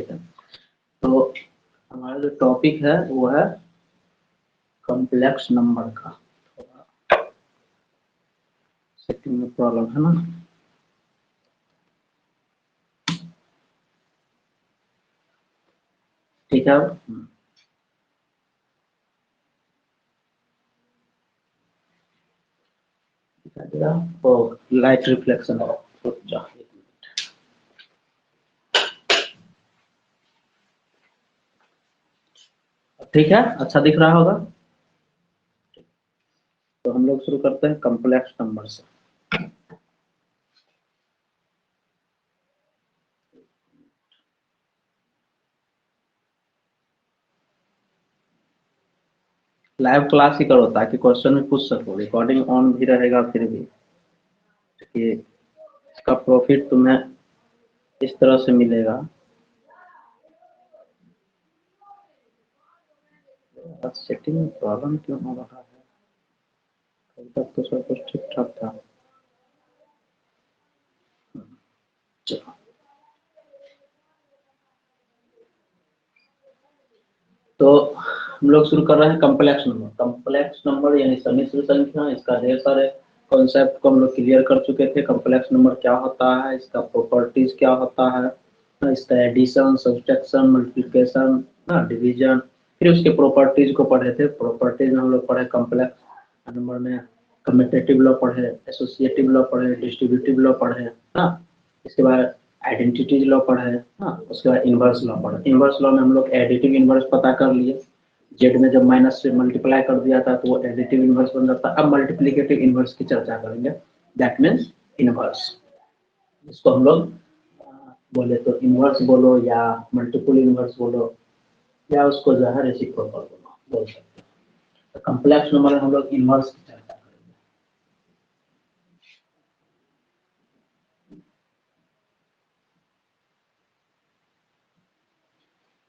ठीक है, तो हमारा जो टॉपिक है वो है कॉम्प्लेक्स नंबर का। सेटिंग में प्रॉब्लम है ना। ठीक है, और लाइट रिफ्लेक्शन है। ठीक है, अच्छा दिख रहा होगा। तो हम लोग शुरू करते हैं कॉम्प्लेक्स नंबर से। लाइव क्लास ही करो ताकि क्वेश्चन में पूछ सको, रिकॉर्डिंग ऑन भी रहेगा फिर भी। ये इसका प्रॉफिट तुम्हें इस तरह से मिलेगा। सेटिंग में प्रॉब्लम क्यों हो रहा है? कल तक तो सब कुछ ठीक ठाक था। तो हम लोग शुरू कर रहे हैं कॉम्प्लेक्स नंबर। कॉम्प्लेक्स नंबर यानी सम्मिश्र संख्या, इसका ढेर सारे कॉन्सेप्ट को हम लोग क्लियर कर चुके थे। कॉम्प्लेक्स नंबर क्या होता है, इसका प्रॉपर्टीज क्या होता है, इसका एडिशन, सब्ट्रैक्शन, मल्टीप्लिकेशन, डिवीजन, फिर उसके प्रॉपर्टीज को पढ़े थे। प्रॉपर्टीज में हम लोग पढ़े कॉम्प्लेक्स नंबर में कम्यूटेटिव लॉ पढ़े, एसोसिएटिव लॉ पढ़े, डिस्ट्रीब्यूटिव लॉ पढ़े, इसके बाद आइडेंटिटीज लॉ पढ़े, उसके बाद इनवर्स लॉ पढ़े। इनवर्स लॉ में हम लोग एडिटिव इनवर्स पता कर लिए। जेड में जब माइनस से मल्टीप्लाई कर दिया था तो वो एडिटिव इनवर्स बन जाता है। अब मल्टीप्लिकेटिव इनवर्स की चर्चा करेंगे, दैट मीन्स इनवर्स। इसको हम लोग बोले तो इनवर्स बोलो या मल्टीपल इनवर्स बोलो या उसको जो है रेसिप्रोकल बोल सकते हैं। तो कॉम्प्लेक्स नंबर में हम लोग इनवर्स की चर्चा करेंगे।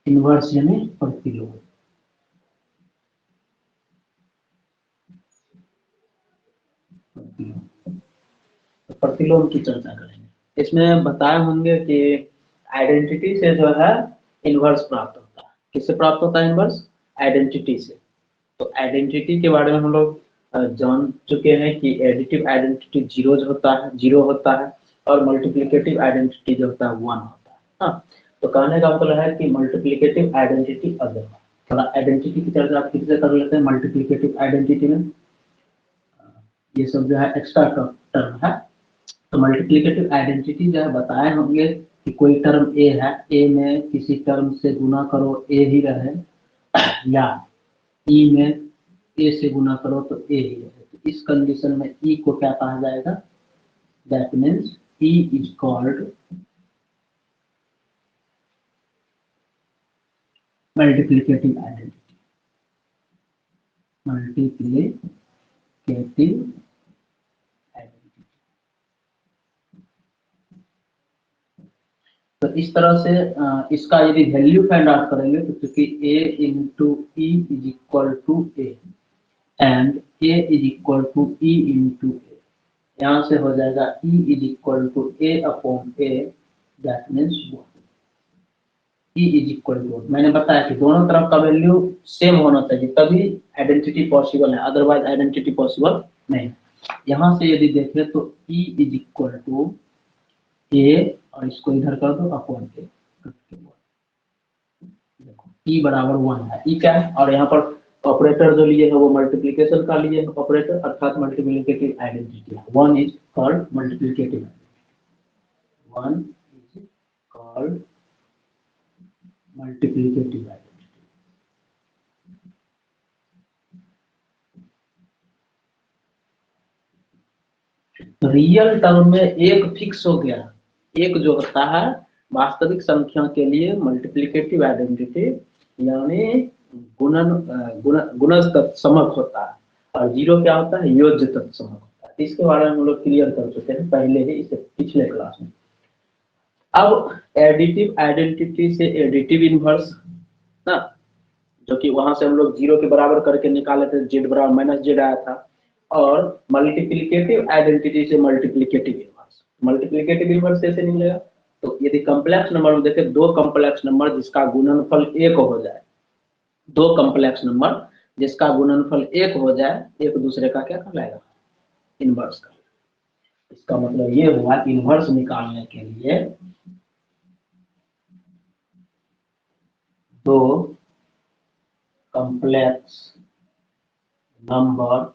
इनवर्स यानी प्रतिलोम। प्रतिलोम की चर्चा करेंगे। इसमें बताए होंगे कि आइडेंटिटी से जो है इनवर्स प्राप्त होता है। किससे प्राप्त होता है इनवर्स? आइडेंटिटी से। तो आइडेंटिटी के बारे में हम लोग जान चुके हैं कि एडिटिव आइडेंटिटी जीरो होता है और मल्टीप्लिकेटिव आइडेंटिटी जो होता है 1 होता है। हाँ, तो कहने का मतलब है कि मल्टीप्लिकेटिव आइडेंटिटी अदर। थोड़ा आइडेंटिटी की चर्चा फिर से कर लेते हैं। मल्टीप्लिकेटिव आइडेंटिटी में ये सब जो है एक्स्ट्रा टर्म है। तो मल्टीप्लिकेटिव आइडेंटिटी जो है बताए होंगे कि कोई टर्म ए है, ए में किसी टर्म से गुना करो ए ही रहे, या ई में ए से गुना करो तो ए ही रहे। तो इस कंडीशन में ई को क्या कहा जाएगा? That means E is called multiplicative identity. Multiplicative तो इस तरह से इसका यदि वैल्यू फाइंड आउट करेंगे तो क्योंकि a into E is equal to A and a is equal to E into A, यहाँ से हो जाएगा e is equal to A upon A, that means e is equal to. मैंने बताया कि दोनों तरफ का वैल्यू सेम होना चाहिए तभी आइडेंटिटी पॉसिबल है, अदरवाइज आइडेंटिटी पॉसिबल नहीं। यहाँ से यदि देखें तो e इज इक्वल टू ए और इसको इधर कर दो अपॉन ए। देखो e बराबर 1 है, e क्या है, और यहाँ पर ऑपरेटर जो लिए है वो मल्टीप्लिकेशन का लिए है ऑपरेटर, अर्थात multiplicative identity. 1 is called multiplicative, 1 is called multiplicative identity. Real term में एक फिक्स हो गया, एक जो होता है वास्तविक संख्या के लिए मल्टीप्लिकेटिव आइडेंटिटी यानी गुणज तत्समक होता है, और जीरो क्या होता है? योज्य तत्समक होता है। इसके बारे में हम लोग क्लियर कर चुके हैं पहले ही, इसे पिछले क्लास में। अब एडिटिव आइडेंटिटी से एडिटिव इनवर्स ना, जो कि वहां से हम लोग जीरो के बराबर करके निकाले थे, जेड बराबर माइनस जेड आया था, और मल्टीप्लिकेटिव आइडेंटिटी से मल्टीप्लिकेटिव इनवर्स। मल्टीप्लिकेटिव इनवर्स कैसे निकलेगा? तो यदि कॉम्प्लेक्स नंबर में देखें, दो कॉम्प्लेक्स नंबर जिसका गुणनफल 1 हो जाए, दो कॉम्प्लेक्स नंबर जिसका गुणनफल 1 हो जाए, एक दूसरे का क्या कहलाएगा? इनवर्स का। इसका मतलब ये हुआ इनवर्स निकालने के लिए दो कॉम्प्लेक्स नंबर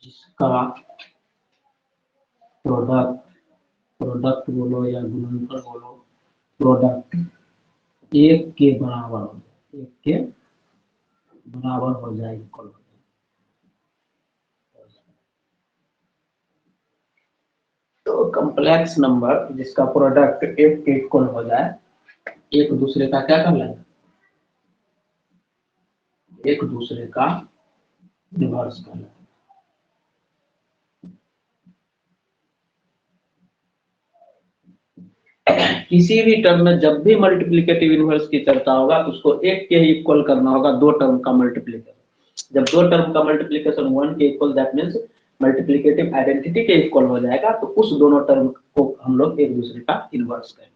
जिसका प्रोडक्ट बोलो या गुणनफल बोलो, प्रोडक्ट 1 के बराबर हो जाए, 1 के बराबर हो जाए, इक्वल हो जाए। तो कॉम्प्लेक्स नंबर जिसका प्रोडक्ट 1 के इक्वल हो जाए, एक दूसरे का क्या कहलाएगा? एक दूसरे का इनवर्स कहलाएगा। किसी भी टर्म में जब भी मल्टीप्लिकेटिव इनवर्स की चर्चा होगा, उसको 1 के ही इक्वल करना होगा, दो टर्म का मल्टीप्लिकेशन। जब दो टर्म का मल्टीप्लिकेशन 1 के equal, that means multiplicative identity के इक्वल हो जाएगा, तो उस दोनों टर्म को हम लोग एक दूसरे का इनवर्स करेंगे।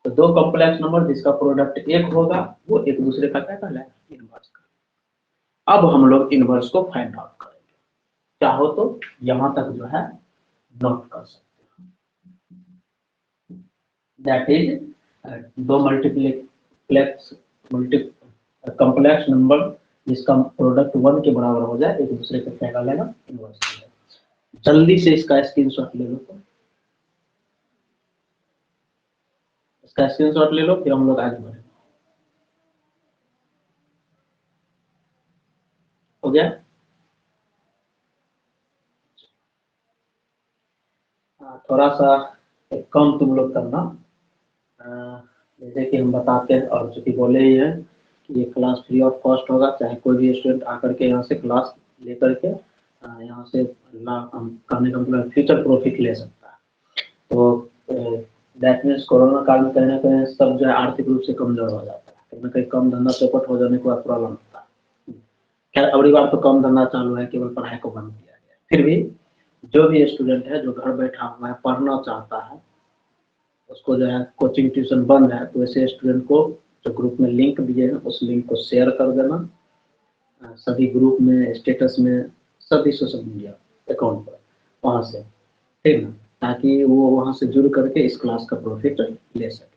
तो दो कॉम्प्लेक्स नंबर जिसका प्रोडक्ट 1 होगा, वो एक दूसरे का क्या कहलाएगा? इनवर्स का। अब हम लोग इनवर्स को फाइंड आउट करेंगे। चाहो तो यहां तक जो है नोट कर सकते हैं। दैट इज दो कॉम्प्लेक्स नंबर जिसका प्रोडक्ट 1 के बराबर हो जाए, एक दूसरे का क्या कहलाएगा? इनवर्स। जल्दी से इसका स्क्रीनशॉट ले लो, तो इसका स्क्रीनशॉट ले लो, फिर हम लोग आगे बढ़ेंगे। हो गया? थोड़ा सा कम तुम लोग करना, जैसे कि हम बताते हैं और चूंकि बोले ही है कि ये क्लास फ्री ऑफ कॉस्ट होगा, चाहे कोई भी स्टूडेंट आकर के यहाँ से क्लास लेकर के यहाँ से करने का मतलब फ्यूचर प्रॉफिट ले सकता है। तो दैट मीन्स कोरोना काल में कहीं ना कहीं सब जो है आर्थिक रूप से कमजोर हो जाता है, कहीं ना कहीं कम धंधा चौपट हो जाने के बाद प्रॉब्लम होता है। खैर अगली बार तो कम धंधा चालू है, केवल पढ़ाई को बंद किया गया। फिर भी जो भी स्टूडेंट है जो घर बैठा हुआ है, पढ़ना चाहता है, उसको जो है कोचिंग ट्यूशन बंद है, तो ऐसे स्टूडेंट को जो ग्रुप में लिंक दिए हैं उस लिंक को शेयर कर देना सभी ग्रुप में, स्टेटस में, सभी सोशल मीडिया अकाउंट पर, वहां से, ठीक ना, ताकि वो वहां से जुड़ करके इस क्लास का प्रॉफिट ले सके।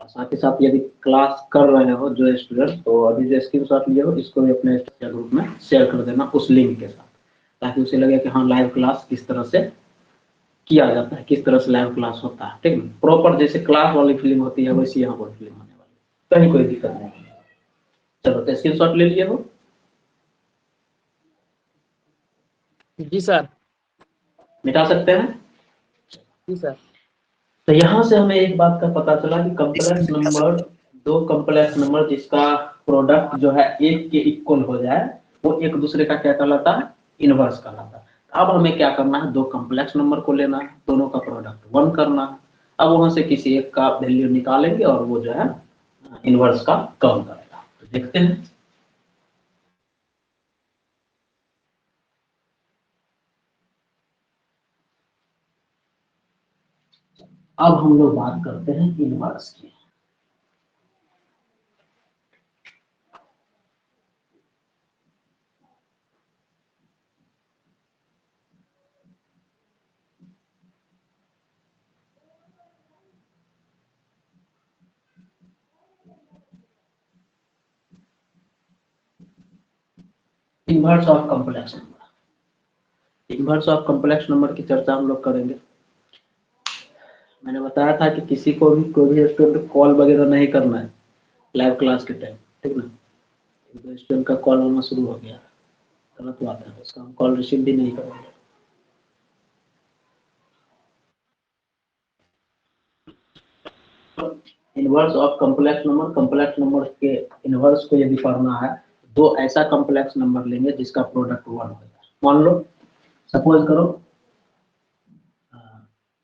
और साथ ही साथ यदि क्लास कर रहे हो जो स्टूडेंट, तो अभी जो स्क्रीनशॉट लिए हो इसको भी अपने ग्रुप में शेयर कर देना उस लिंक के साथ, ताकि उसे लगे कि हाँ लाइव क्लास किस तरह से किया जाता है, किस तरह से लाइव क्लास होता है, ठीक है। प्रॉपर जैसे क्लास वाली फीलिंग होती है, वैसी यहाँ पर फीलिंग होने वाली, कहीं कोई दिक्कत नहीं। चलो तो स्क्रीनशॉट ले लिए हो? जी सर। मिटा सकते हैं? जी सर। तो यहाँ से हमें एक बात का पता चला कि कॉम्प्लेक्स नंबर, दो कॉम्प्लेक्स नंबर जिसका प्रोडक्ट जो है 1 के इक्वल हो जाए, वो एक दूसरे का क्या कहलाता है? इनवर्स कहलाता है। अब हमें क्या करना है? दो कॉम्प्लेक्स नंबर को लेना है, दोनों का प्रोडक्ट 1 करना है। अब वहां से किसी एक का वैल्यू निकालेंगे और वो जो है इनवर्स का कम करेगा। तो देखते हैं। अब हम लोग बात करते हैं इनवर्स की। Inverse of complex number, inverse of complex number की चर्चा हम लोग करेंगे। मैंने बताया था कि किसी को भी कोई भी स्टूडेंट कॉल वगैरह नहीं करना है लाइव क्लास के टाइम, ठीक ना। तो स्टूडेंट का कॉल आना शुरू हो गया, गलत बात है, उसका हम कॉल रिसीव भी नहीं करेंगे। Inverse of complex number, complex number के इनवर्स को यदि पढ़ना है, दो ऐसा कॉम्प्लेक्स नंबर लेंगे जिसका प्रोडक्ट 1 हो जाए। मान लो, सपोज करो,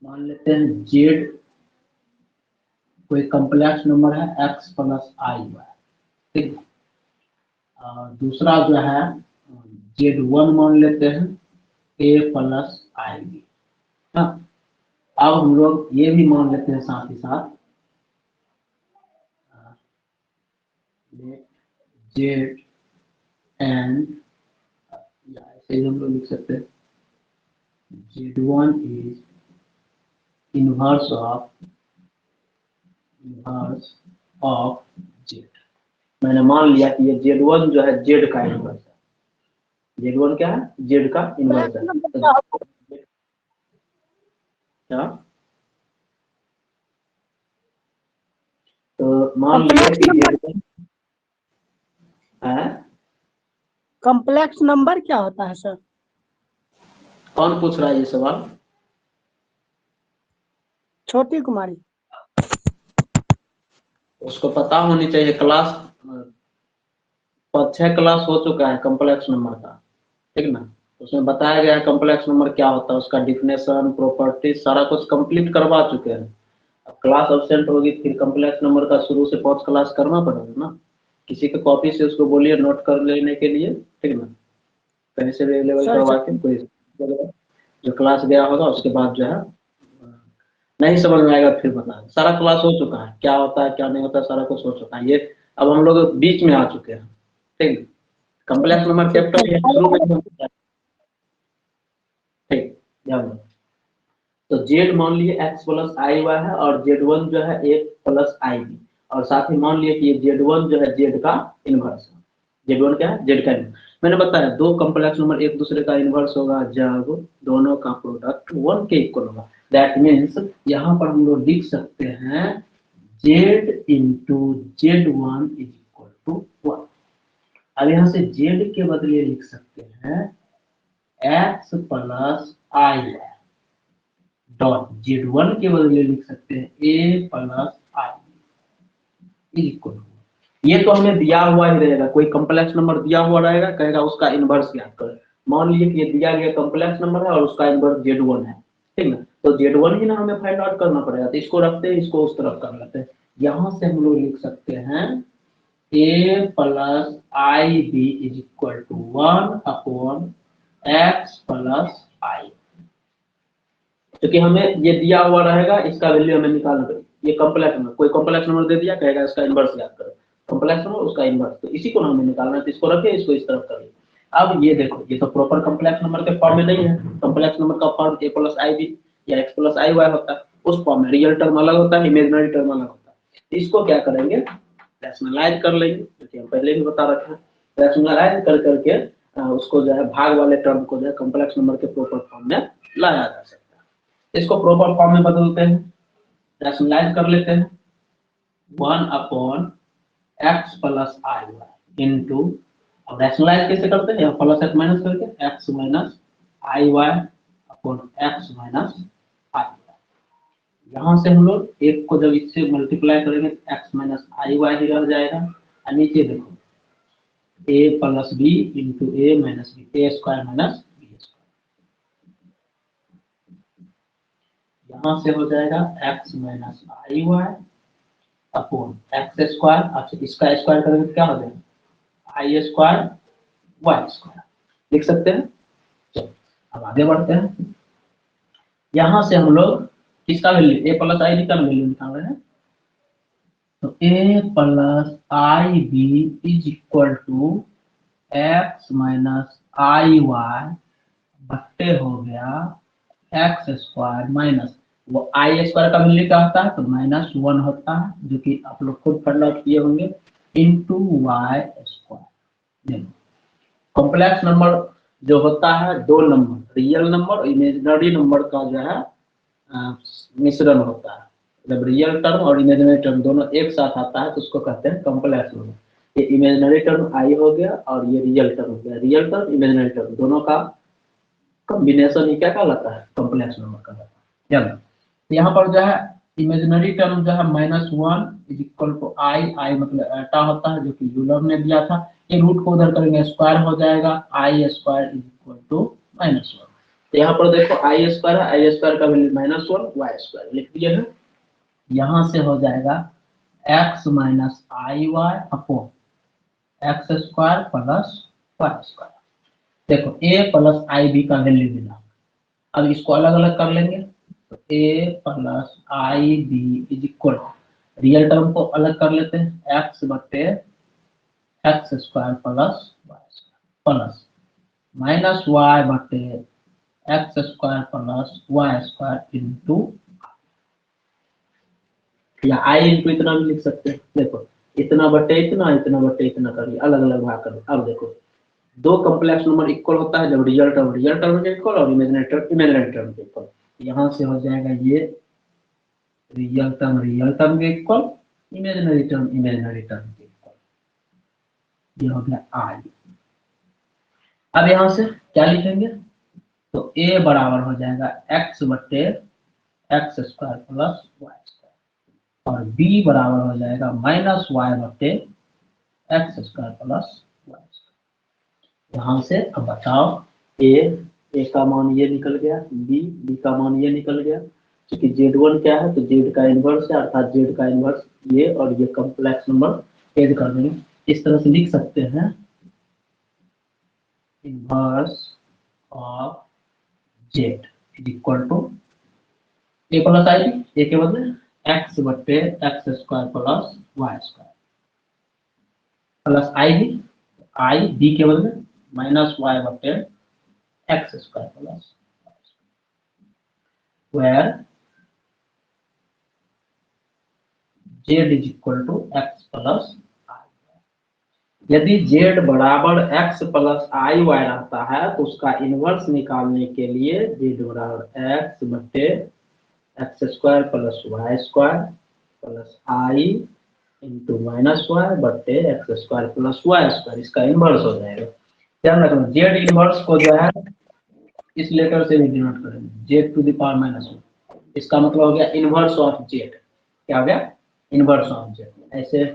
मान लेते हैं जेड कोई कॉम्प्लेक्स नंबर है x प्लस आई हुआ है, ठीक। दूसरा जो है Z1 मान लेते हैं a प्लस आई बी, हाँ, अब हम लोग ये भी मान लेते हैं साथ ही साथ जेड एंड, ऐसे ही हम लोग लिख सकते हैं Z1 is inverse of Z. मैंने मान लिया कि ये Z1 जो है जेड का इनवर्स है। Z1 क्या है? जेड का इनवर्स है। क्या? तो मान लिया कि Z1 है। कॉम्प्लेक्स नंबर क्या होता है सर? कौन पूछ रहा है ये सवाल? छोटी कुमारी। उसको पता होनी चाहिए। क्लास 6 क्लास हो चुका है कॉम्प्लेक्स नंबर का, ठीक ना? उसमें बताया गया है कॉम्प्लेक्स नंबर क्या होता है, उसका डिफिनेशन, प्रॉपर्टी सारा कुछ कंप्लीट करवा चुके हैं। अब क्लास अब्सेंट होगी फिर कॉम्प्लेक्स नंबर का शुरू से 5 क्लास करना पड़ेगा ना। किसी के कॉपी से उसको बोलिए नोट कर लेने के लिए, ठीक ना? कहीं से भी अवेलेबल करवा के कोई जो क्लास गया होगा उसके बाद जो है नहीं समझ में आएगा फिर बता। सारा क्लास हो चुका है, क्या होता है क्या नहीं होता है सारा कुछ हो चुका है। ये अब हम लोग बीच में आ चुके हैं, ठीक है? कॉम्प्लेक्स नंबर कैपिटल ये शुरू में ही, ठीक, ध्यान दो। तो z मान लिए x प्लस आई वाई है और z1 जो है a प्लस आई बी, और साथ ही मान लिए कि ये z1 जो है z का इनवर्स है। z1 क्या है? z का इनवर्स। मैंने बताया दो कॉम्प्लेक्स नंबर एक दूसरे का इनवर्स होगा जब दोनों का प्रोडक्ट 1 के इक्वल होगा। दैट मीन्स यहाँ पर हम लोग लिख सकते हैं z into z1 is equal to 1। अब यहाँ से z के बदले लिख सकते हैं x plus I dot Z1 के बदले लिख सकते हैं a प्लस आई इक्वल। ये तो हमें दिया हुआ ही रहेगा, कोई कॉम्प्लेक्स नंबर दिया हुआ रहेगा, कहेगा उसका इनवर्स ज्ञात करें। मान लीजिए कि ये दिया गया कॉम्प्लेक्स नंबर है और उसका इनवर्स Z1 है, ठीक ना? तो Z1 ही ना हमें फाइंड आउट करना पड़ेगा, तो इसको रखते हैं, इसको उस तरफ कर लेते हैं। यहाँ से हम लोग लिख सकते हैं a plus I B is equal to 1 upon x plus I, क्योंकि हमें ये दिया हुआ रहेगा, इसका वैल्यू हमें निकालना पड़ेगा। ये कॉम्प्लेक्स नंबर, कोई कॉम्प्लेक्स नंबर दे दिया, कहेगा इसका इनवर्स याद करो, कॉम्प्लेक्स नंबर उसका इनवर्स, तो इसी को हमें निकालना है। तो इसको रखे, इसको इस तरफ करिए। अब ये देखो, ये तो प्रॉपर कॉम्प्लेक्स नंबर के फॉर्म में नहीं है। कॉम्प्लेक्स नंबर का form a plus I b या x प्लस आई वाई होता है, उस फॉर्म में रियल टर्म अलग होता है, इमेजिनरी टर्म अलग होता है। इसको क्या करेंगे? रैशनलाइज कर लेंगे, क्योंकि हम पहले भी बता रखे हैं। रैशनलाइज कर करके उसको जो है भाग वाले टर्म को जो है कॉम्प्लेक्स नंबर के प्रॉपर फॉर्म में लाया जा सकता है। इसको प्रॉपर फॉर्म में बदलते हैं, रैशनलाइज कर लेते हैं। 1 अपॉन एक्स प्लस आई वाई इंटू, अब रैशनलाइज कैसे करते हैं? प्लस एक्स माइनस करके एक्स माइनस आई वाई अपॉन एक्स माइनस आई वाई। यहाँ से हम लोग एक को जब इससे मल्टीप्लाई करेंगे एक्स माइनस आई वाई ही रह जाएगा, और नीचे देखो a plus b into a minus b, a square minus b square. यहाँ से हो जाएगा x माइनस आई वाई अपॉन एक्स स्क्वायर। अच्छा, इसका स्क्वायर करेंगे क्या हो जाएगा? आई स्क्वायर वाई स्क्वायर लिख सकते हैं। चलो अब आगे बढ़ते हैं। यहाँ से हम लोग किसका value, a plus I B का वैल्यू निकाल रहे हैं। तो a plus I B is equal to x minus I y बट्टे हो गया एक्स स्क्वायर माइनस, वो आई स्क्वायर का वैल्यू क्या होता है? तो -1 होता है, जो कि आप लोग खुद फाइंड आउट किए होंगे, into y square. Complex number जो होता है दो नंबर, रियल नंबर और इमेजिनरी नंबर का जो है मिश्रण होता है। जब रियल टर्म और इमेजिनरी टर्म दोनों एक साथ आता है तो उसको कहते हैं कॉम्प्लेक्स नंबर। ये इमेजिनरी टर्म आई हो गया और ये रियल टर्म हो गया। रियल टर्म इमेजिनरी टर्म दोनों का कॉम्बिनेशन ही क्या कहलाता है? कॉम्प्लेक्स नंबर कहलाता है। यहाँ पर जो है इमेजिनरी टर्म जो है -1 इज इक्वल टू आई मतलब एटा होता है, जो कि यूलर ने दिया था। ये रूट को उधर करेंगे स्क्वायर हो जाएगा, आई स्क्वायर इज इक्वल टू -1। तो यहाँ पर देखो आई स्क्वायर है, आई स्क्वायर का वैल्यू -1, वाई स्क्वायर लिख दिए हैं। यहाँ से हो जाएगा x माइनस आई Y upon x square plus Y square. देखो a प्लस आई बी का वैल्यू मिला, अब इसको अलग अलग कर लेंगे, तो A plus I B is equal, real term को अलग कर लेते हैं, एक्स बटे x square plus Y square plus minus Y बटे x square plus Y square into, या आई इंटू इतना भी लिख सकते हैं। देखो इतना बटे इतना, इतना बटे इतना करिए, अलग अलग भाग करो। अब देखो दो कॉम्प्लेक्स नंबर इक्वल होता है जब रियल टर्म के इक्वल और इमेजिनरी टर्म के इक्वल। यहाँ से हो जाएगा ये रियल टर्म के इक्वल, इमेजिनरी टर्म के इक्वल, ये हो गया आई। अब यहाँ से क्या लिखेंगे, तो ए बराबर हो जाएगा एक्स बटे x square plus Y square, और बी बराबर हो जाएगा माइनस वाई बटे x square plus Y square. यहाँ से अब बताओ, ए का मान ये निकल गया, बी का मान ये निकल गया, क्योंकि Z1 क्या है, तो Z का इनवर्स है, अर्थात Z का इनवर्स ये, और ये कॉम्प्लेक्स नंबर ऐड कर देंगे। इस तरह से लिख सकते हैं, inverse of Z is equal to A plus I B, A के बदले एक्स बटे x square plus Y square plus आई बी के बदले माइनस वाई बटे x square plus where z is equal to X plus I. यदि z बराबर x plus आई Y रहता है तो उसका इनवर्स निकालने के लिए z बराबर एक्स बटे x square plus Y square plus I into minus Y बटे x square plus Y square, इसका इनवर्स हो जाएगा। ध्यान रखना z इनवर्स को जो है इस लेटर से भी डिनोट करेंगे, z to the power minus one, इसका मतलब हो गया इनवर्स ऑफ z। क्या हो गया, इनवर्स ऑफ z। ऐसे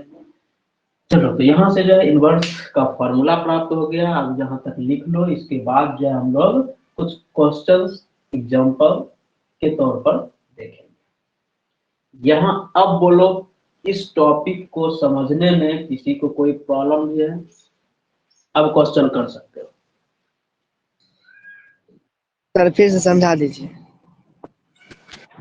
चलो, तो यहाँ से जो है इनवर्स का फॉर्मूला प्राप्त हो गया। अब यहाँ तक लिख लो, इसके बाद जो है हम लोग कुछ क्वेश्चंस एग्जांपल के तौर पर देखेंगे। यहाँ अब बोलो, इस टॉपिक को समझने में किसी को कोई प्रॉब्लम भी है? अब क्वेश्चन कर सकते हो। सर फिर से समझा दीजिए।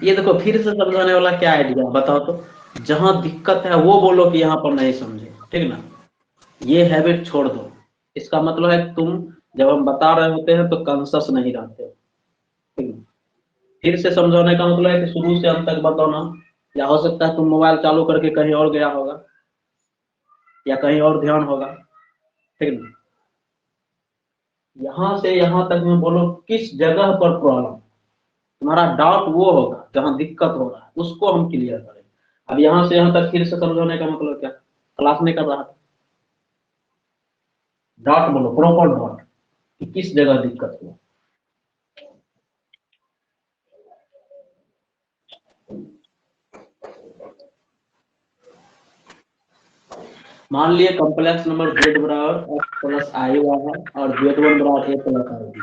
ये देखो, फिर से समझाने वाला क्या आइडिया बताओ तो। जहां दिक्कत है वो बोलो कि यहाँ पर नहीं समझे, ठीक ना। ये हैबिट छोड़ दो। इसका मतलब है तुम जब हम बता रहे होते हैं तो कॉन्शियस नहीं रहते हो, ठीक ना। फिर से समझाने का मतलब है कि शुरू से अंत तक बताओ ना, या हो सकता है तुम मोबाइल चालू करके कहीं और गया होगा या कहीं और ध्यान होगा, ठीक ना। यहाँ से यहाँ तक में बोलो किस जगह पर प्रॉब्लम, तुम्हारा डाउट वो होगा जहां दिक्कत हो रहा है, उसको हम क्लियर करें। अब यहाँ से यहाँ तक फिर से समझाने का मतलब क्या, क्लास नहीं कर रहा था। डॉट बोलो, प्रॉपर डॉट, कि किस जगह दिक्कत हुआ। मान लिए कॉम्प्लेक्स नंबर z बराबर x प्लस आई हुआ है और z1 बराबर a प्लस आई बी।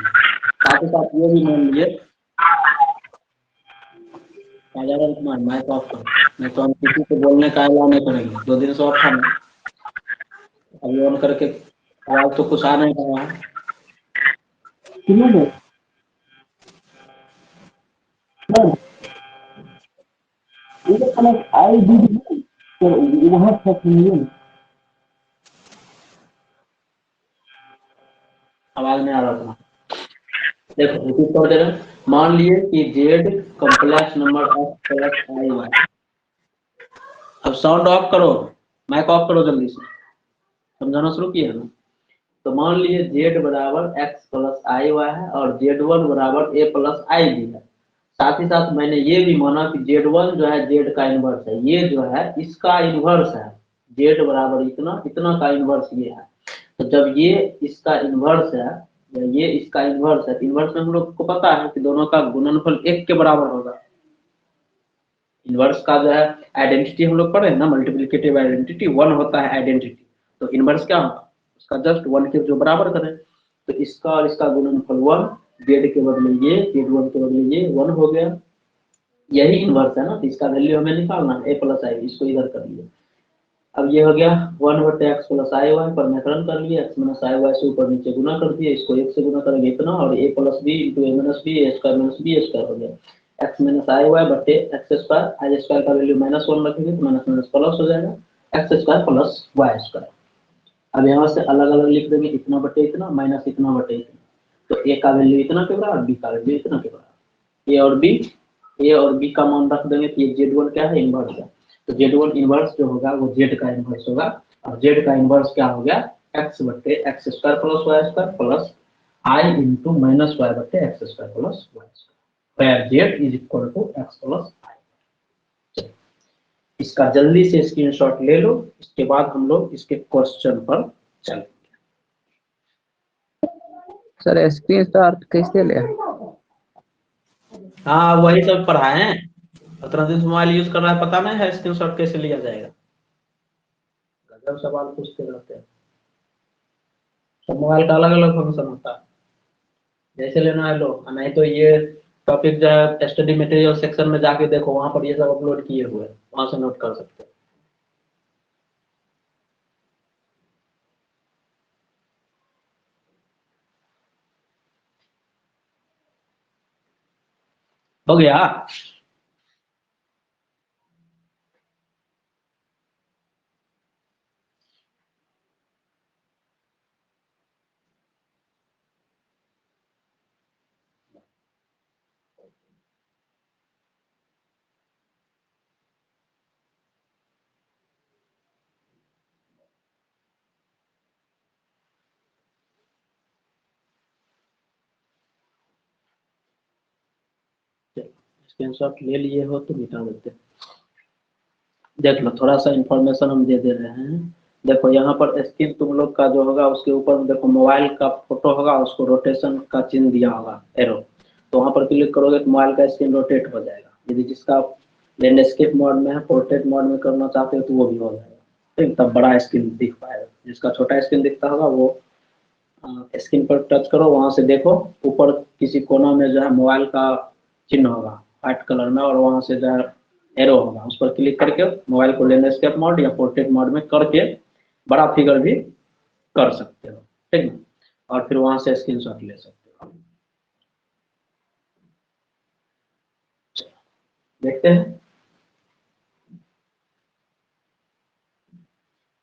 साथ ही साथ ये भी मान लिए, माइक ऑफ करो, नहीं तो हम किसी को बोलने का अलाउ नहीं करेंगे। 2 दिन से ऑफ था, अभी ऑन करके आवाज तो कुछ आ नहीं रहा है। आवाज नहीं आ रहा था। देखो रिपीट कर दे रहे हैं। मान लिए कि z complex number x plus आई वाई। अब साउंड ऑफ करो, माइक ऑफ करो जल्दी से, समझाना शुरू किया ना। तो मान लिए z बराबर x प्लस आई वाई है और z1 बराबर a प्लस आई बी है। साथ ही साथ मैंने ये भी माना कि z1 जो है z का इनवर्स है, ये जो है इसका इनवर्स है, z बराबर इतना, इतना का इनवर्स ये है। तो जब ये इसका इनवर्स है या ये इसका इनवर्स है, तो इनवर्स में हम लोग को पता है कि दोनों का गुणनफल 1 के बराबर होगा। इनवर्स का जो है आइडेंटिटी हम लोग पढ़े ना, मल्टीप्लिकेटिव आइडेंटिटी 1 होता है आइडेंटिटी। तो इनवर्स क्या होता है, उसका जस्ट 1 के जो बराबर करें। तो इसका और इसका गुणनफल 1, z के बदले ये, z1 के बदले ये 1 हो गया। यही इनवर्स है ना, तो इसका वैल्यू हमें निकालना है a प्लस आई, इसको इधर कर लिया। अब ये हो गया 1/x प्लस आई वाई, परमेकरण कर लिए, x माइनस आई वाई से ऊपर नीचे गुना कर दिए, इसको 1 से गुना करेंगे इतना, और a plus b into a minus b, a square minus b square हो गया। x माइनस आई वाई बटे एक्स स्क्वायर, आई स्क्वायर का वैल्यू -1 रखेंगे तो माइनस माइनस प्लस हो जाएगा, x square plus Y square. अब यहाँ से अलग अलग लिख देंगे, इतना बटे इतना माइनस इतना बटे इतना, तो a का वैल्यू इतना के बराबर, b का वैल्यू इतना के बराबर, a और b का मान रख देंगे। तो ये z1 क्या है, इनवर्स है, तो z1 इनवर्स जो होगा वो z का इनवर्स होगा, और z का इनवर्स क्या हो गया, x बटे x square plus Y square plus I into minus Y बटे x square plus Y square, where z is equal to X plus I. इसका जल्दी से स्क्रीनशॉट ले लो, इसके बाद हम लोग इसके क्वेश्चन पर चलेंगे। सर स्क्रीनशॉट कैसे ले? हाँ वही सब पढ़ाए हैं, 15 दिन से मोबाइल यूज कर रहा है, पता नहीं है स्क्रीनशॉट कैसे लिया जाएगा। गजब सवाल पूछते रहते हैं, सब मोबाइल का अलग अलग फंक्शन होता है, जैसे लेना है लो, नहीं तो ये टॉपिक जो है स्टडी मटेरियल सेक्शन में जाके देखो, वहां पर ये सब अपलोड किए हुए हैं, वहां से नोट कर सकते हैं। हो गया। स्क्रीनशॉट ले लिए हो तो मिटा देते हैं। देख लो, थोड़ा सा इंफॉर्मेशन हम दे रहे हैं। देखो यहाँ पर स्क्रीन तुम लोग का जो होगा उसके ऊपर में देखो मोबाइल का फोटो होगा, उसको रोटेशन का चिन्ह दिया होगा एरो, तो वहां पर क्लिक करोगे तो मोबाइल का स्क्रीन रोटेट हो जाएगा। यदि जिसका लैंडस्केप मोड में है, पोर्ट्रेट मोड में करना चाहते हो तो वो भी हो जाएगा, ठीक, तब बड़ा स्क्रीन दिख पाएगा। जिसका छोटा स्क्रीन दिखता होगा वो स्क्रीन पर टच करो, वहां से देखो ऊपर किसी कोना में जो है मोबाइल का चिन्ह होगा व्हाइट कलर में, और वहां से जो है एरो होगा, उस पर क्लिक करके मोबाइल को लैंडस्केप मोड या पोर्ट्रेट मोड में करके बड़ा फिगर भी कर सकते हो, ठीक है, और फिर वहां से स्क्रीनशॉट ले सकते हो। देखते हैं,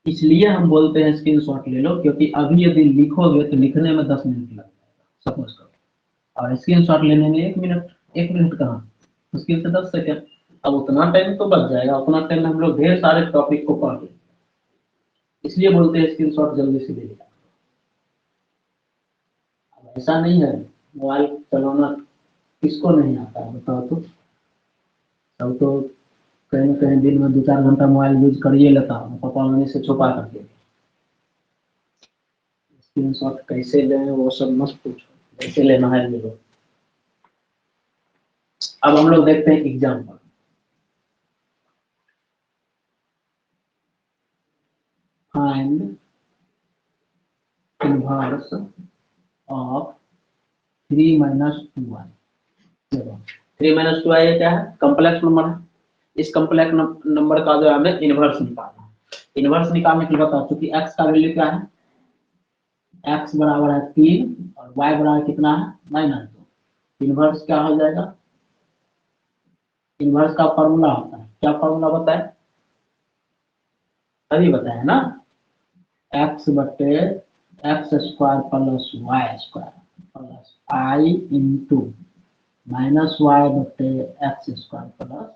इसलिए हम बोलते हैं स्क्रीनशॉट ले लो, क्योंकि अभी यदि लिखोगे तो लिखने में 10 मिनट लग जाएगा सपोज करो, और स्क्रीनशॉट लेने में 1 मिनट, 1 मिनट कहाँ, मुश्किल से 10 सेकंड। अब उतना टाइम तो बच जाएगा, उतना टाइम हम लोग ढेर सारे टॉपिक को पढ़ लेंगे, इसलिए बोलते हैं स्क्रीनशॉट जल्दी से ले लिया। अब ऐसा नहीं है, मोबाइल चलाना किसको नहीं आता है बताओ तो, सब तो कहीं ना कहीं दिन में 2-4 घंटा मोबाइल यूज करिए लेता हूँ, पापा मम्मी से छुपा करके। स्क्रीनशॉट कैसे लें वो सब मत पूछो, कैसे लेना है ये लो। अब हम लोग देखते हैं example. Find inverse of 3 minus 2i। 3 minus 2i क्या है, कॉम्प्लेक्स नंबर है, इस कॉम्प्लेक्स नंबर का जो है हमें इनवर्स निकालना है। इनवर्स निकालने के लिए बता, चूंकि x का वैल्यू क्या है, x बराबर है 3 और y बराबर कितना है -2, इनवर्स क्या हो जाएगा, इनवर्स का फॉर्मूला होता है, क्या फॉर्मूला बताए, अभी बताया ना, x बटे x square plus Y square plus I into minus Y बटे x square plus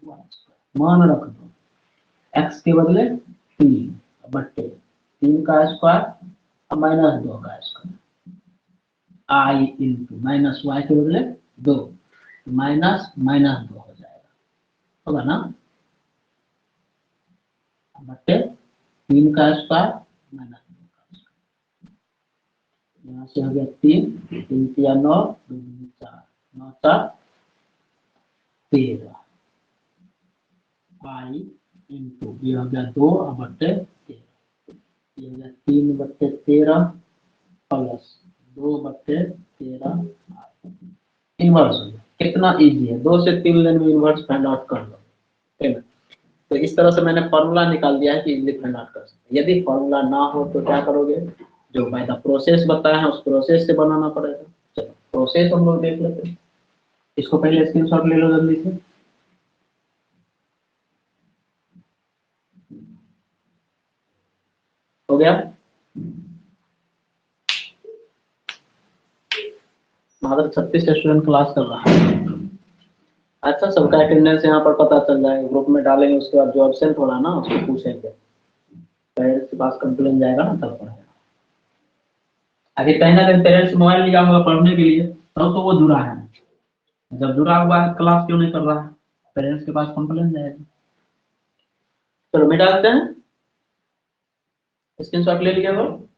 Y square. मान रख दो, x के बदले 3 बटे 3 का स्क्वायर और -2 का स्क्वायर, आई इंटू माइनस वाई के बदले 2, माइनस -2 हो जाएगा, होगा ना, बटे 3 का स्क्वायर -2 का स्क्वायर, यहाँ से हो गया 3, 3 या 9, 2 4, 9 4 13, आई इंटू ये हो गया 2 बटे 13, ये हो गया 3 बटे 13 प्लस 2 बटे 13, इनवर्स हो गया। कितना इजी है, 2 से 3 लाइन में इनवर्स फाइंड आउट कर लो, ठीक है। तो इस तरह से मैंने फॉर्मूला निकाल दिया है कि इजिली फाइंड आउट कर सकते हैं। यदि फॉर्मूला ना हो तो क्या करोगे, जो बाय द प्रोसेस बताया है उस प्रोसेस से बनाना पड़ेगा। चलो प्रोसेस हम लोग देख लेते हैं। इसको पहले स्क्रीनशॉट ले लो जल्दी से। हो गया? मात्र 36 स्टूडेंट क्लास कर रहा है। अच्छा, सबका अटेंडेंस यहाँ पर पता चल जाएगा, ग्रुप में डालेंगे, उसके बाद जो एब्सेंट हो रहा है ना उसको पूछेंगे, पेरेंट्स के पास कंप्लेन जाएगा ना तब पढ़ेगा। अभी कहीं ना कहीं पेरेंट्स मोबाइल लिया होगा पढ़ने के लिए, तब तो वो जुड़ा है। जब जुड़ा हुआ है क्लास क्यों नहीं कर रहा है, पेरेंट्स के पास कंप्लेन जाएगा। चलो मिटा देते हैं, स्क्रीनशॉट ले लिया वो।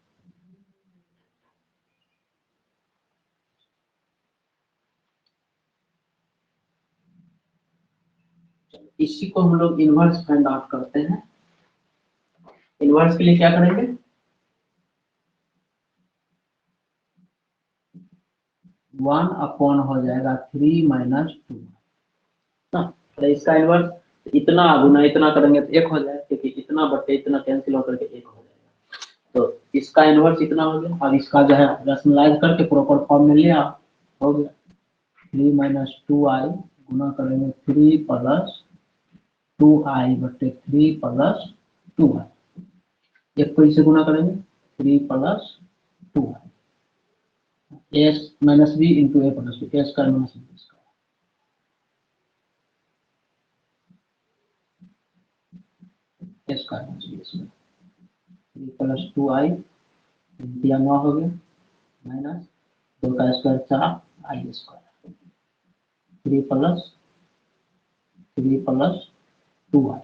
इसी को हम लोग इनवर्स फाइंड आउट करते हैं। इनवर्स के लिए क्या करेंगे, 1 अपॉन हो जाएगा 3 माइनस 2 ना। तो इसका इनवर्स इतना गुना इतना करेंगे तो 1 हो जाएगा, क्योंकि इतना बटे इतना कैंसिल होकर के 1 हो जाएगा। तो इसका इनवर्स इतना हो गया, और इसका जो है रैशनलाइज करके प्रॉपर फॉर्म में लिया, हो गया 3 माइनस 2i गुना करेंगे 3 प्लस 2i बटे 3 प्लस 2i। एक को इससे गुना करेंगे 3 plus 2i, S minus B into A plus B, S का माइनस बी का। एस का माइनस बी का 3 प्लस 2i दिया 9 हो गया, माइनस 2 का स्क्वायर 4 आई स्क्वायर 3 प्लस 2i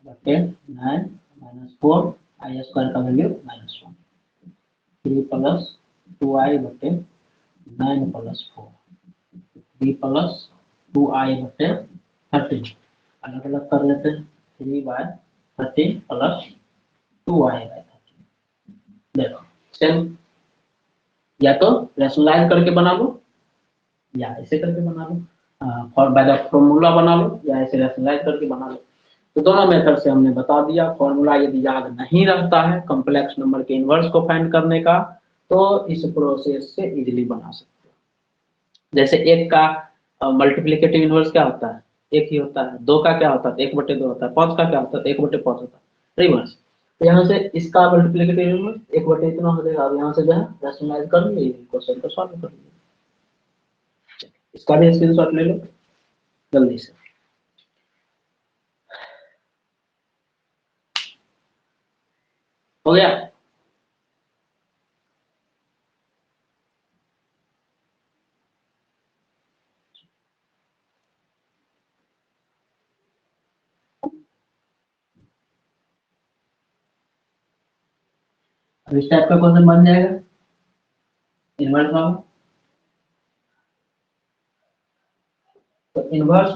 बटे 9 माइनस 4 आई स्क्वायर का वैल्यू -1 3 प्लस 2i बटे 9 प्लस 4 3 प्लस 2i बटे 13, अलग अलग कर लेते हैं 3/13 प्लस 2i/13। देखो सेम, या तो रैशनलाइज करके बना लो या ऐसे करके बना लो, फॉर बाय द फॉर्मूला बना लो या ऐसे रैशनलाइज करके बना लो। तो दोनों मेथड से हमने बता दिया। फॉर्मूला यदि याद नहीं रहता है कॉम्प्लेक्स नंबर के इनवर्स को फाइंड करने का, तो इस प्रोसेस से इजीली बना सकते हो। जैसे एक का मल्टीप्लिकेटिव इनवर्स क्या होता है, एक ही होता है। दो का क्या होता है, 1/2 होता है। 5 का क्या होता है, 1/5 होता है, रिवर्स। तो यहाँ से इसका मल्टीप्लिकेटिव इनवर्स 1/2 इतना हो जाएगा। अब यहाँ से जो है रैशनलाइज कर लिए, क्वेश्चन को सॉल्व कर लिए। इसका भी स्क्रीनशॉट ले लो जल्दी से। हो गया? अब इस टाइप का क्वेश्चन बन जाएगा इनवर्स वाला। तो इनवर्स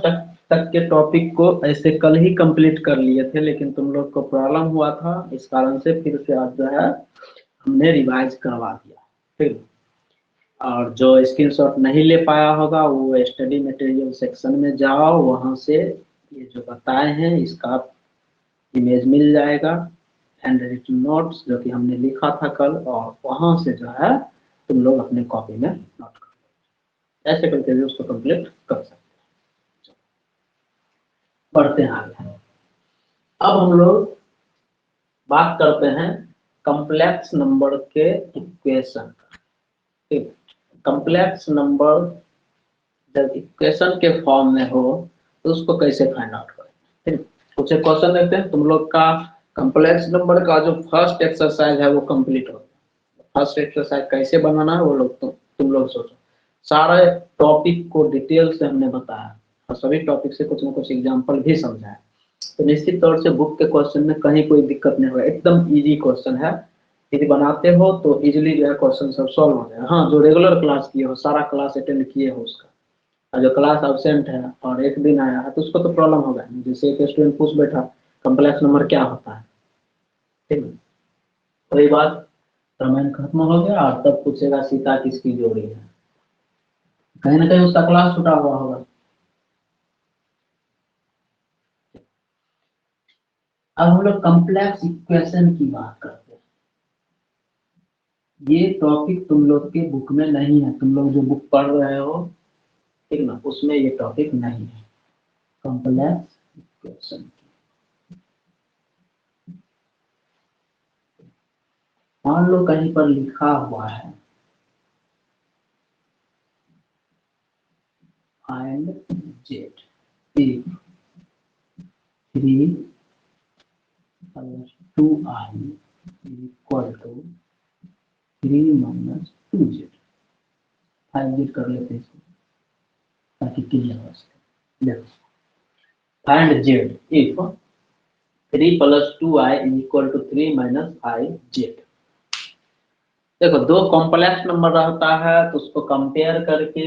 तक के टॉपिक को ऐसे कल ही कंप्लीट कर लिए थे, लेकिन तुम लोग को प्रॉब्लम हुआ था, इस कारण से फिर से आज जो है हमने रिवाइज करवा दिया। ठीक, और जो स्क्रीनशॉट नहीं ले पाया होगा वो स्टडी मटेरियल सेक्शन में जाओ, वहां से ये जो बताए हैं इसका इमेज मिल जाएगा, हैंड रिटन नोट्स जो कि हमने लिखा था कल, और वहां से जो है तुम लोग अपने कॉपी में नोट कर, ऐसे करके भी उसको कंप्लीट कर सकते हैं। बढ़ते हैं आगे। अब हम लोग बात करते हैं कॉम्प्लेक्स नंबर के इक्वेशन। ठीक, कॉम्प्लेक्स नंबर जब इक्वेशन के फॉर्म में हो तो उसको कैसे फाइंड आउट करें। ठीक, कुछ क्वेश्चन देखते हैं। तुम लोग का कॉम्प्लेक्स नंबर का जो फर्स्ट एक्सरसाइज है वो कंप्लीट हो गया। फर्स्ट एक्सरसाइज कैसे बनाना है वो लोग तुम लोग सोचो। सारे टॉपिक को डिटेल से हमने बताया और सभी टॉपिक से कुछ ना कुछ एग्जांपल भी समझाया। तो निश्चित तौर से बुक के क्वेश्चन में कहीं कोई दिक्कत नहीं होगा, एकदम इजी क्वेश्चन है। यदि बनाते हो तो इजीली जो है क्वेश्चन सब सॉल्व हो जाएगा। हाँ, जो रेगुलर क्लास किए हो, सारा क्लास अटेंड किए हो उसका, और जो क्लास एब्सेंट है और एक दिन आया है तो उसको तो प्रॉब्लम होगा। जैसे एक स्टूडेंट पूछ बैठा कॉम्प्लेक्स नंबर क्या होता है, ठीक है, वही बात रामायण खत्म हो गया और तब पूछेगा सीता किसकी जोड़ी है, कहीं ना कहीं उसका क्लास छूटा हुआ होगा। अब हम लोग कॉम्प्लेक्स इक्वेशन की बात करते हैं। ये टॉपिक तुम लोग के बुक में नहीं है, तुम लोग जो बुक पढ़ रहे हो ठीक ना, उसमें ये टॉपिक नहीं है कॉम्प्लेक्स इक्वेशन। मान लो कहीं पर लिखा हुआ है find z if 3 + 2i equal to 3 - 2z। 5z कर लेते हैं इसको ताकि क्लियर हो सके। देखो find z if 3 + 2i equal to 3 - 5z। देखो दो कॉम्प्लेक्स नंबर रहता है तो उसको कंपेयर करके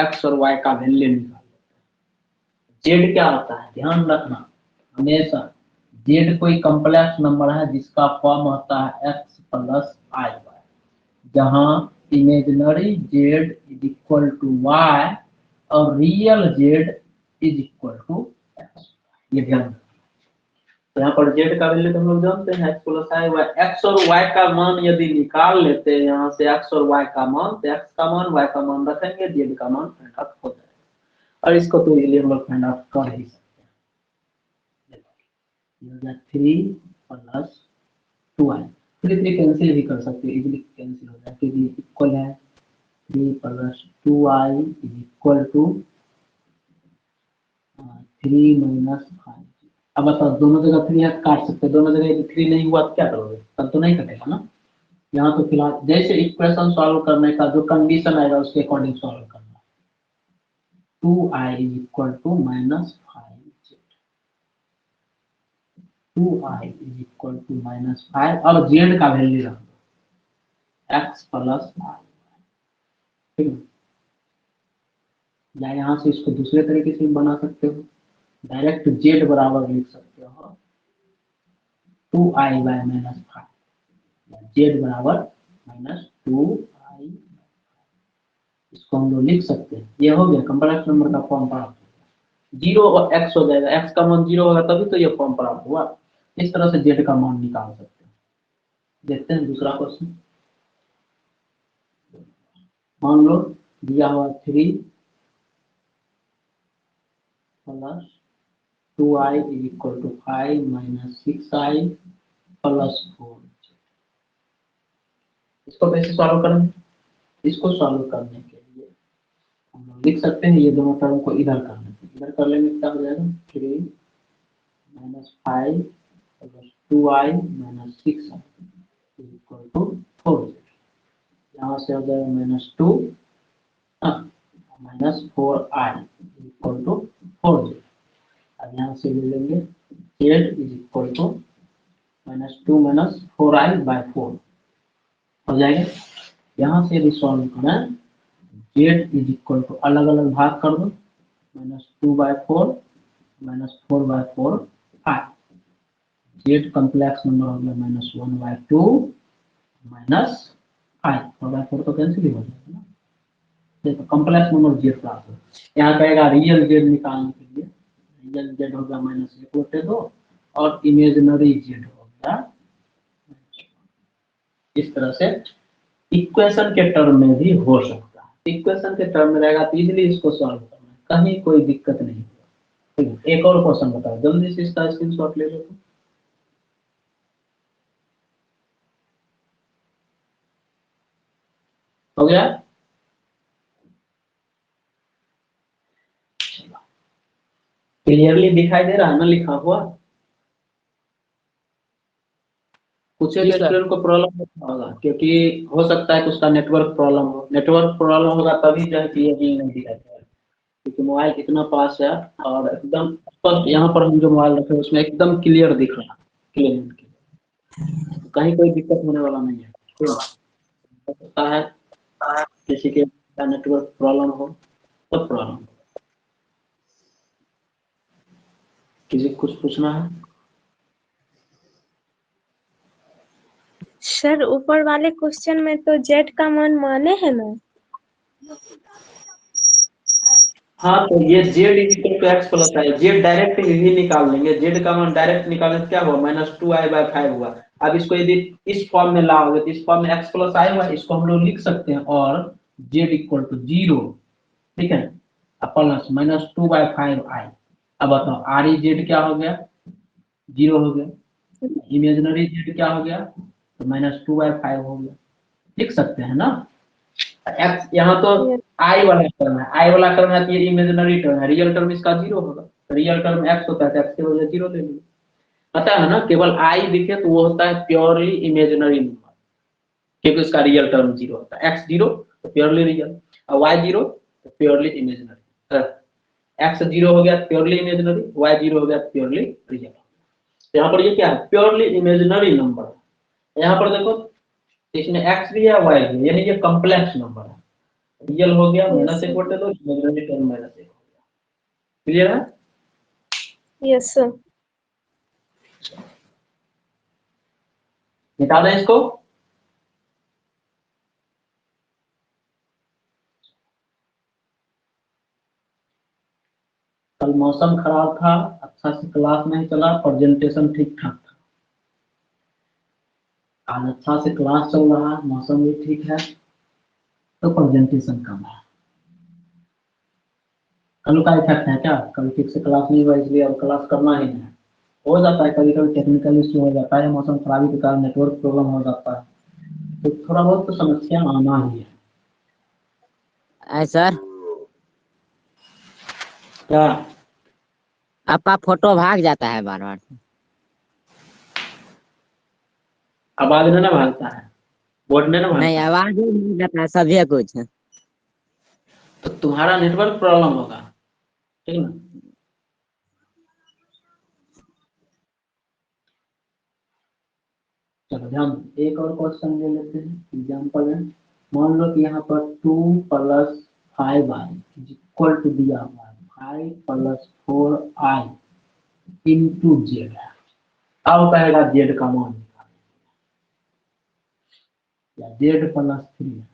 x और y का वैल्यू निकाल लेते हैं। z क्या होता है ध्यान रखना, हमेशा z कोई कॉम्प्लेक्स नंबर है जिसका फॉर्म होता है x + i y, जहां imaginary z is equal to y और real z is equal to x। ये ध्यान रखना। तो यहाँ पर z का वैल्यू तो हम लोग जानते हैं x + i y। x और y का मान यदि निकाल लेते हैं यहाँ से x और y का मान, तो x का मान y का मान रखेंगे, z का मान फाइंड आउट हो जाएगा। और इसको तो इजीली हम लोग फाइंड आउट कर ही सकते हैं। 3 + 2i 3 कैंसिल भी कर सकते हैं, इजीली कैंसिल हो जाएगा क्योंकि इक्वल है 3 + 2i इक्वल टू 3 - 5। अब बताओ दोनों जगह 3 है काट सकते हैं, दोनों जगह 3 नहीं हुआ तो क्या करोगे, तब तो नहीं कटेगा ना। यहाँ तो फिलहाल जैसे इक्वेशन सॉल्व करने का जो कंडीशन आएगा उसके अकॉर्डिंग सॉल्व करना। 2i equal to -5z 2i equal to -5 और z का वैल्यू रख दो x + i। ठीक है, या यहाँ से इसको दूसरे तरीके से बना सकते हो, डायरेक्ट z बराबर लिख सकते हो 2i / -5, z बराबर -2i। इसको हम लोग लिख सकते हैं, ये हो गया कॉम्प्लेक्स नंबर का फॉर्म प्राप्त हो गया। 0 और x हो जाएगा, x का मान 0 होगा तभी तो ये फॉर्म प्राप्त हुआ। इस तरह से z का मान निकाल सकते हैं। देखते हैं दूसरा क्वेश्चन। मान लो दिया हुआ 3 + 2i इक्वल टू 5 - 6i + 4। इसको कैसे सॉल्व करेंगे, इसको सॉल्व करने के लिए हम लोग लिख सकते हैं ये दोनों टर्म को इधर कर लेते हैं। इधर कर लेंगे क्या हो जाएगा 3 - 5 + 2i - 6i equal to 4z। यहाँ से हो जाएगा -2 -4i इक्वल टू 4z। अब यहाँ से ले लेंगे z is equal to -2 - 4i/4 हो जाएगा। यहाँ से यदि सॉल्व करें z इज इक्वल टू अलग अलग भाग कर दो -2/4 -4/4 i। z कॉम्प्लेक्स नंबर हो गया -1/2 - i 4/4 तो कैंसिल ही हो जाएगा ना। देखो कॉम्प्लेक्स नंबर z प्राप्त हो। यहाँ कहेगा रियल z निकालने के लिए, रियल z हो गया -1/2 और इमेजिनरी z हो गया। इस तरह से इक्वेशन के टर्म में भी हो सकता है, इक्वेशन के टर्म में रहेगा तो इजीली इसको सॉल्व करना, कहीं कोई दिक्कत नहीं होगा। ठीक है, एक और क्वेश्चन बताओ जल्दी से, इसका स्क्रीनशॉट ले लो। हो गया, क्लियरली दिखाई दे रहा है ना लिखा हुआ। कुछ एक स्टूडेंट को प्रॉब्लम होगा क्योंकि हो सकता है कि उसका नेटवर्क प्रॉब्लम हो, नेटवर्क प्रॉब्लम होगा तभी जो है क्लियरली नहीं दिखाई देगा, क्योंकि मोबाइल इतना पास है और एकदम स्पष्ट यहाँ पर हम जो मोबाइल रखे उसमें एकदम क्लियर दिख रहा है, क्लियर, कहीं कोई दिक्कत होने वाला नहीं है। हो सकता है किसी के नेटवर्क प्रॉब्लम हो, सब प्रॉब्लम। किसी को कुछ पूछना है? सर ऊपर वाले क्वेश्चन में तो जेड का मान माने है ना? हाँ तो ये Z equal to X plus I, Z direct ही निकाल लेंगे, जेड का मान डायरेक्ट निकालें तो क्या हुआ -2i/5 हुआ। अब इसको यदि इस फॉर्म में लाओगे तो इस फॉर्म में एक्स प्लस आई हुआ, इसको हम लोग लिख सकते हैं और जेड इक्वल टू 0, ठीक है, प्लस -2/5i। अब बताओ आर ई जेड क्या हो गया, 0 हो गया, इमेजिनरी जेड क्या हो गया तो -2/5 हो गया, लिख सकते हैं ना। एक्स यहाँ तो आई वाला टर्म है, आई वाला टर्म है तो ये इमेजिनरी टर्म है, रियल टर्म इसका 0 होगा, रियल टर्म एक्स होता है तो एक्स की वजह 0 ले लीजिए। पता है ना, केवल आई दिखे तो वो होता है प्योरली इमेजिनरी नंबर, क्योंकि उसका रियल टर्म 0 होता है, एक्स 0 तो प्योरली रियल, और वाई 0 तो प्योरली इमेजिनरी। एक्स 0 हो गया प्योरली इमेजिनरी, वाई 0 हो गया प्योरली रियल। यहाँ पर ये क्या है, प्योरली इमेजिनरी नंबर। यहाँ पर देखो इसमें एक्स भी है वाई भी है, यानी ये कॉम्प्लेक्स नंबर है, रियल हो गया -1/2, इमेजिनरी टर्म -1 हो गया। क्लियर है? Yes sir. मिटा दें इसको। कल मौसम खराब था, अच्छा से क्लास नहीं चला, प्रेजेंटेशन ठीक ठाक था। आज अच्छा से क्लास चल रहा है, मौसम भी ठीक है, तो प्रेजेंटेशन कम है। कल का इफेक्ट है क्या, कल ठीक से क्लास नहीं हुआ इसलिए अब क्लास करना ही नहीं है। हो जाता है कभी कभी टेक्निकल इश्यू हो जाता है, मौसम खराबी के कारण नेटवर्क प्रॉब्लम हो जाता है, तो थोड़ा बहुत तो समस्या आना ही है। सर क्या आपका फोटो भाग जाता है बार बार। आवाज नहीं ना भागता है, बोर्ड में ना नहीं भागता है, आवाज ही नहीं जाता है, सभी कुछ। तो तुम्हारा नेटवर्क प्रॉब्लम होगा, ठीक ना। चलो ध्यान, एक और क्वेश्चन ले लेते हैं एग्जाम्पल है। मान लो कि यहाँ पर 2 + 5i इक्वल टू दिया हुआ है 5 + 4i इंटू जेड है। अब कहेगा जेड का मान निकालें, या जेड +3 है।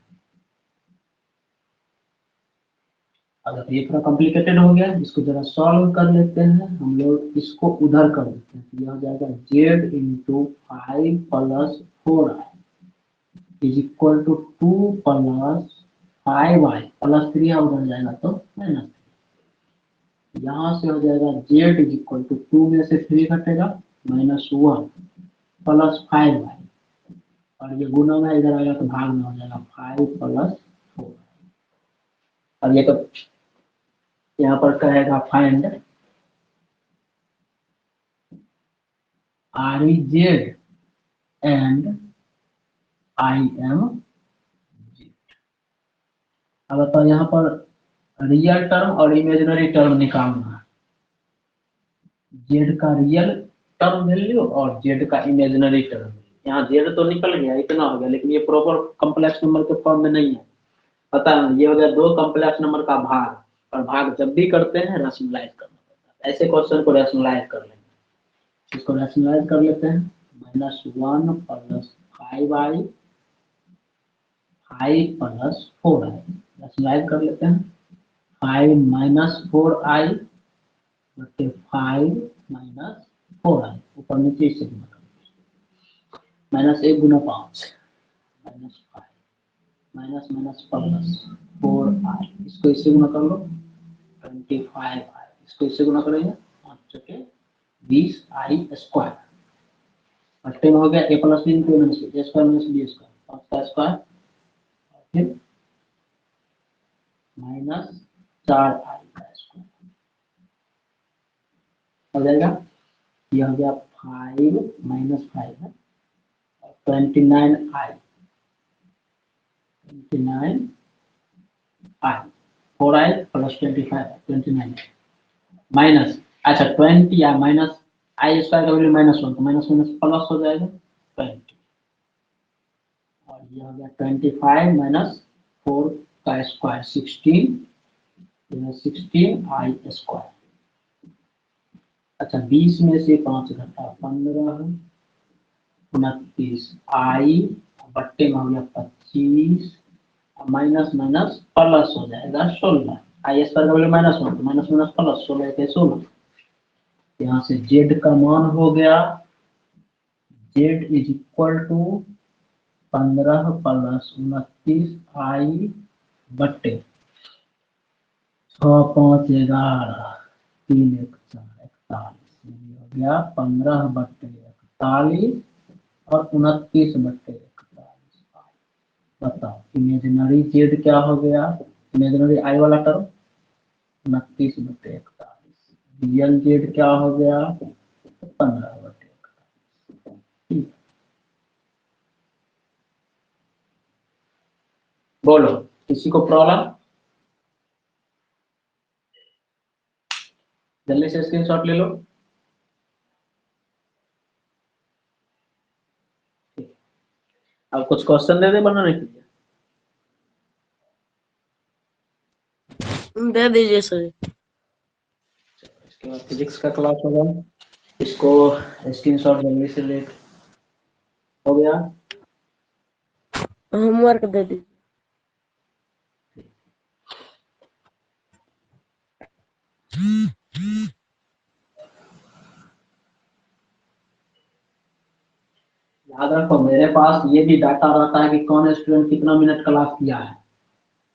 अगर ये थोड़ा कॉम्प्लिकेटेड हो गया, इसको जरा सॉल्व कर लेते हैं हम लोग, इसको उधर कर देते हैं, यह हो जाएगा z into 5 + 4i is equal to 2 + 5i +3 उधर जाएगा तो -3। यहाँ से हो जाएगा जेड इज इक्वल टू 2 में से 3 घटेगा -1 + 5i, और ये गुना में इधर आएगा तो भाग में हो जाएगा 5 + 4। और ये तो यहाँ पर कहेगा find R E Z and I am. अब बताओ यहाँ पर रियल टर्म और इमेजिनरी टर्म निकालना है, जेड का रियल टर्म वैल्यू और जेड का इमेजिनरी टर्म। यहाँ जेड तो निकल गया, इतना हो गया, लेकिन ये प्रॉपर कॉम्प्लेक्स नंबर के फॉर्म में नहीं है। पता है, ये हो गया 2 कॉम्प्लेक्स नंबर का भाग, और भाग जब भी करते हैं रैशनलाइज करना पड़ता है। ऐसे क्वेश्चन को रैशनलाइज कर लेंगे, इसको रैशनलाइज कर लेते हैं, -1 + 5i 5 + 4i रैशनलाइज कर लेते हैं। 5 - 4i बटे 5 - 4i, ऊपर नीचे इससे गुना करो, -1 × 5 -5 प्लस 4i, इसको इससे गुना कर लो 25i, इसको इससे गुना करेंगे 5 × 20i², बट्टे में हो गया a + b × a - b, a² - b², 5 का स्क्वायर, फिर -4i का स्क्वायर हो जाएगा। यह हो गया 5 - 5 है, और 29i 4i + 25 29 माइनस, अच्छा 20 या माइनस i² का वैल्यू -1 तो माइनस प्लस हो जाएगा 20, और ये हो गया 25 - 4 का स्क्वायर 16, 16i²। अच्छा 20 में से 5 घटा 15, 29 i बट्टे में हो गया 25, माइनस प्लस हो जाएगा 16 आई स्क्वायर का वैल्यू -1 तो माइनस माइनस प्लस 16 के 16। यहाँ से जेड का मान हो गया z is equal to 15 plus 29 i बट्टे 6 5 11 3 1 4 41 हो गया 15 बट्टे 41 और 29 बट्टे 41। बताओ इमेजिनरी जेड क्या हो गया, इमेजिनरी आई वाला टर्म 29 बट्टे 41, रियल जेड क्या हो गया 15 बट्टे 41। बोलो किसी को प्रॉब्लम? जल्दी से स्क्रीनशॉट ले लो। अब कुछ क्वेश्चन दे दे बनाने के लिए। दे दीजिए सर। इसके बाद फिजिक्स का क्लास होगा, इसको स्क्रीनशॉट जल्दी से ले। हो गया? होमवर्क दे दीजिए। याद रखो मेरे पास ये भी डाटा रहता है कि कौन स्टूडेंट कितना मिनट क्लास किया है।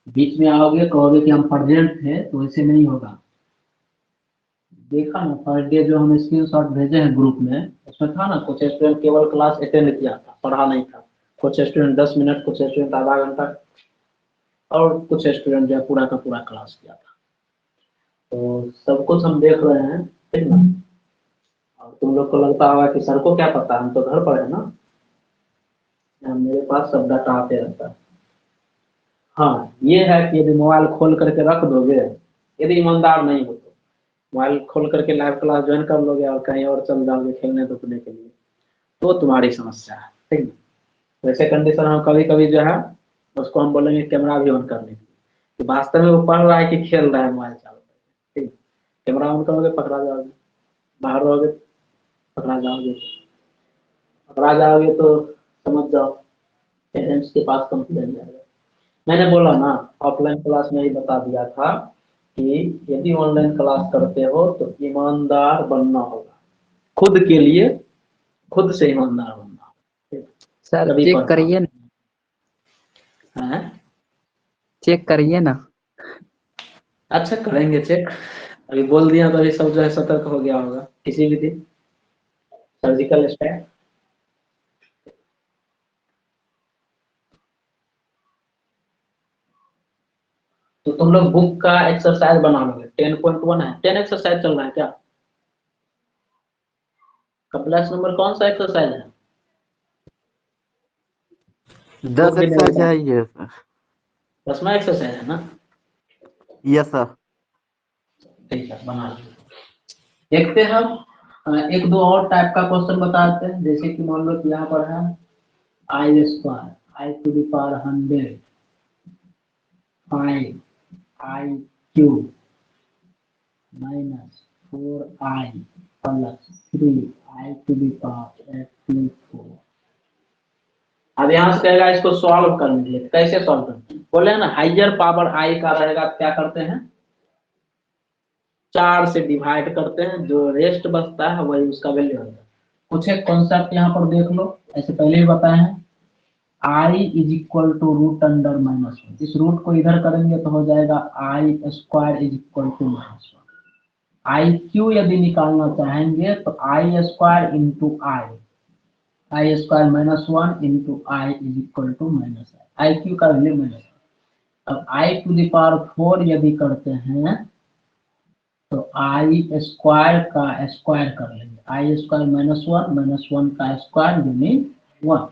बीच में आओगे कहोगे कि हम प्रेजेंट थे, तो ऐसे नहीं होगा। देखा ना फर्स्ट डे जो हम स्क्रीनशॉट भेजे हैं ग्रुप में, उसमें था ना कुछ स्टूडेंट केवल क्लास अटेंड किया था, पढ़ा नहीं था। कुछ स्टूडेंट 10 मिनट, कुछ स्टूडेंट आधा घंटा, और कुछ स्टूडेंट जो है पूरा का पूरा क्लास किया था। तो सब कुछ हम देख रहे हैं, ठीक ना। और तुम लोग को लगता होगा कि सर को क्या पता, हम तो घर पर है ना, मेरे पास सब डाटा आते रहता है। हाँ ये है कि यदि मोबाइल खोल करके रख दोगे, यदि ईमानदार नहीं हो तो मोबाइल खोल करके लाइव क्लास ज्वाइन कर लोगे और कहीं और चल जाओगे खेलने धूपने के लिए, तो तुम्हारी समस्या है, ठीक है। वैसे कंडीशन हम कभी कभी जो है उसको हम बोलेंगे कैमरा भी ऑन करने के लिए, कि वास्तव में वो पढ़ रहा है कि खेल रहा है मोबाइल चालू करके, ठीक। कैमरा ऑन करोगे पकड़ा जाओगे, बाहर रहोगे पकड़ा जाओगे, पकड़ा जाओगे तो समझ जाओ पेरेंट्स के पास कंप्लेंट जाएगा। मैंने बोला ना ऑफलाइन क्लास में ही बता दिया था कि यदि ऑनलाइन क्लास करते हो तो ईमानदार बनना होगा, खुद के लिए खुद से ईमानदार बनना होगा। सर तभी चेक पढ़ करिए ना, हैं? चेक करिए ना। अच्छा करेंगे चेक, अभी बोल दिया तो अभी सब जो है सतर्क हो गया होगा किसी भी दिन। सर्जिकल स्ट्राइक तो तुम लोग बुक का एक्सरसाइज बना लोगे, 10.1 है, 10 एक्सरसाइज चल रहा है क्या? कंप्लेक्स नंबर कौन सा एक्सरसाइज है? 10 भी नहीं एक्सरसाइज बता, है ये सर। 10वां एक्सरसाइज है ना? Yes sir. ठीक है बना लो। देखते हैं हम एक दो और टाइप का क्वेश्चन बताते हैं, जैसे कि मान लो कि यहाँ पर है I square I to the power 100 5 I cube minus 4i plus 3i to the power 84। अब यहाँ से कहेगा इसको सॉल्व करने के लिए, कैसे सॉल्व करते हैं? बोले ना हाइयर पावर आई का रहेगा, क्या करते हैं 4 से डिवाइड करते हैं, जो रेस्ट बचता है वही उसका वैल्यू होगा। कुछ एक कॉन्सेप्ट यहाँ पर देख लो, ऐसे पहले ही बताए हैं, i is equal to root under -1। इस रूट को इधर करेंगे तो हो जाएगा आई square is equal to -1। I cube यदि निकालना चाहेंगे तो i square into i square -1 into i is equal to i cube का वैल्यू -1। अब आई टू द पावर 4 यदि करते हैं तो आई स्क्वायर का स्क्वायर कर लेंगे, आई स्क्वायर -1 का स्क्वायर यानी 1।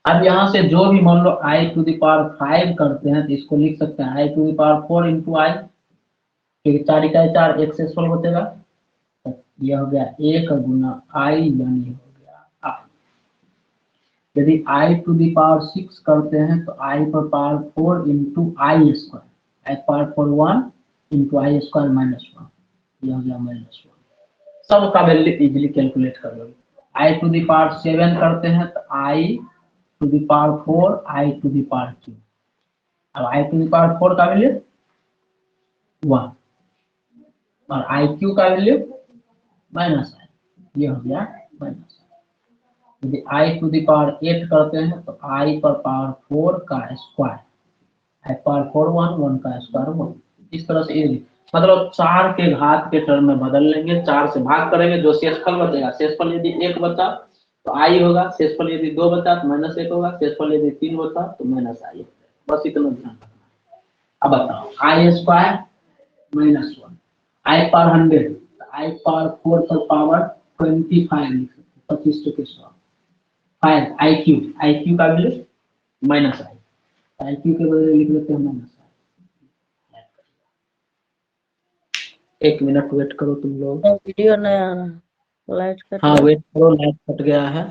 अब यहाँ से जो भी मान लो आई टू द पावर 5 करते हैं तो इसको लिख सकते हैं आई टू द पावर 4 इंटू आई, क्योंकि 4 का 4 1 से सोल्व बचेगा, तो यह हो गया 1 गुना आई यानी हो गया आई। यदि आई टू द पावर 6 करते हैं तो आई पर power 4 into i square, I power 4 1 into i square -1, यह हो गया -1। सब का वैल्यू इजीली कैलकुलेट कर लो। आई टू द पावर 7 करते हैं तो i to the power 4 i to the power 2। अब आई टू द पावर 4 का वैल्यू 1 और आई क्यू का वैल्यू -i, ये हो गया -i। यदि i टू द पावर 8 करते हैं तो i पर पावर 4 का स्क्वायर, i पावर 4 1 का स्क्वायर 1, इस तरह से इजीली मतलब 4 के घात के टर्म में बदल लेंगे, 4 से भाग करेंगे, जो शेषफल बचेगा, शेषफल यदि 1 बचा तो i होगा, शेषफल यदि 2 बचा तो -1 होगा, शेषफल यदि 3 बचा तो -i, बस इतना ध्यान रखना। अब बताओ i square -1, i power 100, i power 4 पर पावर 25 लिख सकते, 25 के 100, 5 iq का वैल्यू -i, iq के बदले लिख लेते हैं -i। 1 मिनट वेट करो तुम लोग। वीडियो नहीं आ रहा, लाइट कट हाँ गया। वेट करो, लाइट कट गया है।